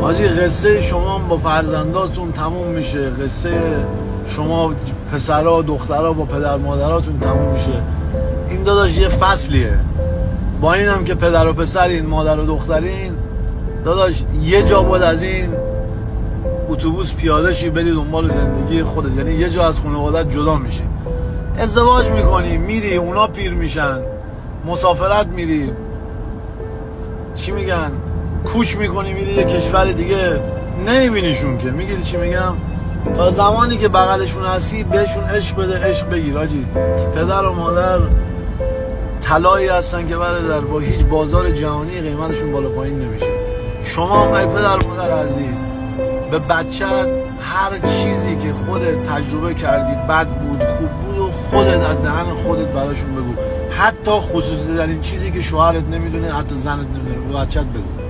حاجی قصه شما با فرزنداتون تموم میشه، قصه شما پسرها دخترها با پدر مادراتون تموم میشه. این داداش یه فصلیه. با این هم که پدر و پسرین، مادر و دخترین، داداش یه جا باید از این اتوبوس پیاده شی بری دنبال زندگی خودت. یعنی یه جا از خانوادت جدا میشی، ازدواج میکنی، میری، اونا پیر میشن، مسافرت میری، چی میگن، کوچ میکنی، میری یه کشور دیگه، نمیبینیشون که. میگیری چی میگم؟ تا زمانی که بغلشون هستی بهشون عشق بده، عشق بگیر. آجی پدر و مادر طلایی هستن که برادر با هیچ بازار جهانی قیمتشون بالا پایین نمیشه. شما هم ای پدر مادر عزیز به بچت هر چیزی که خودت تجربه کردی بد بود خوب بود و خودت از دهن خودت براشون بگو. حتی خصوصی در این چیزی که شوهرت نمیدونه، حتی زنت نمیدونه، به بچت بگو.